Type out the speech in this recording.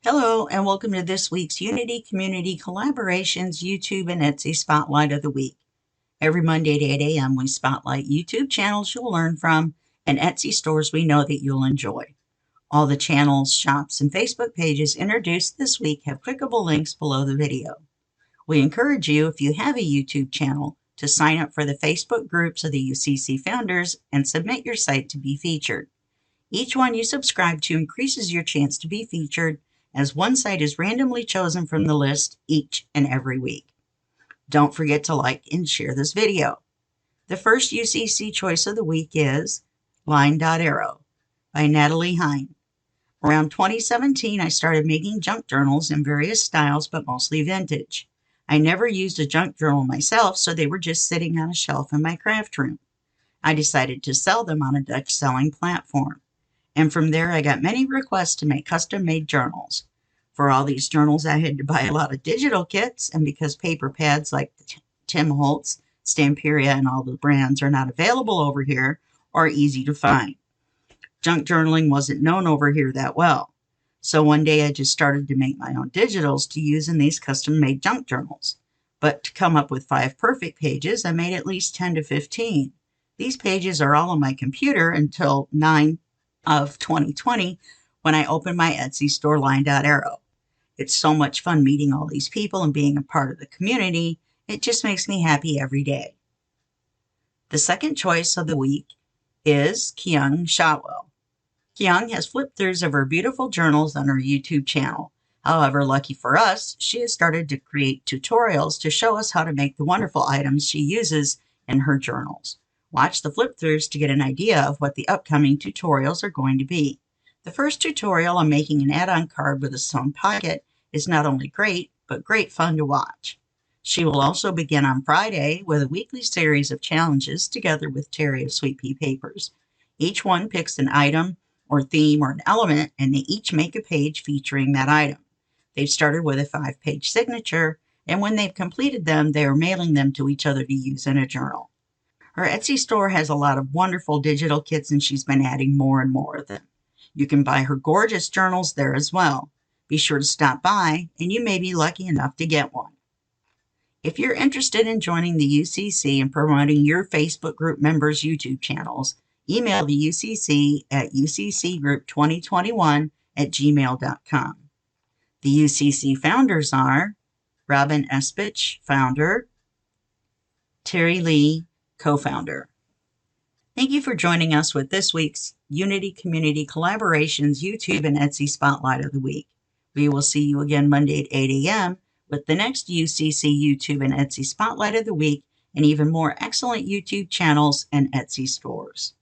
Hello, and welcome to this week's Unity Community Collaborations YouTube and Etsy Spotlight of the Week. Every Monday at 8 a.m. we spotlight YouTube channels you'll learn from and Etsy stores we know that you'll enjoy. All the channels, shops, and Facebook pages introduced this week have clickable links below the video. We encourage you, if you have a YouTube channel, to sign up for the Facebook groups of the UCC founders and submit your site to be featured. Each one you subscribe to increases your chance to be featured, as one site is randomly chosen from the list each and every week. Don't forget to like and share this video. The first UCC choice of the week is LineDotArrow by Nathalie Heijne. Around 2017, I started making junk journals in various styles, but mostly vintage. I never used a junk journal myself, so they were just sitting on a shelf in my craft room. I decided to sell them on a Dutch selling platform. And from there, I got many requests to make custom-made journals. For all these journals, I had to buy a lot of digital kits, and because paper pads like Tim Holtz, Stamperia, and all the brands are not available over here or easy to find. Junk journaling wasn't known over here that well. So one day I just started to make my own digitals to use in these custom-made junk journals. But to come up with 5 perfect pages, I made at least 10 to 15. These pages are all on my computer until 9 of 2020 when I opened my Etsy store, LineDotArrow. It's so much fun meeting all these people and being a part of the community. It just makes me happy every day. The second choice of the week is Kyung Shotwell. Kyung has flip-throughs of her beautiful journals on her YouTube channel. However, lucky for us, she has started to create tutorials to show us how to make the wonderful items she uses in her journals. Watch the flip-throughs to get an idea of what the upcoming tutorials are going to be. The first tutorial on making an add-on card with a sewn pocket is not only great, but great fun to watch. She will also begin on Friday with a weekly series of challenges together with Teri of Sweet Pea Papers. Each one picks an item or theme or an element, and they each make a page featuring that item. They've started with a 5-page signature, and when they've completed them, they are mailing them to each other to use in a journal. Her Etsy store has a lot of wonderful digital kits, and she's been adding more and more of them. You can buy her gorgeous journals there as well. Be sure to stop by, and you may be lucky enough to get one. If you're interested in joining the UCC and promoting your Facebook group members' YouTube channels, email the UCC at uccgroup2021@gmail.com. The UCC founders are Robin Espich, founder, Terry Lee, co-founder. Thank you for joining us with this week's Unity Community Collaborations YouTube and Etsy Spotlight of the Week. We will see you again Monday at 8 a.m. with the next UCC YouTube and Etsy Spotlight of the Week and even more excellent YouTube channels and Etsy stores.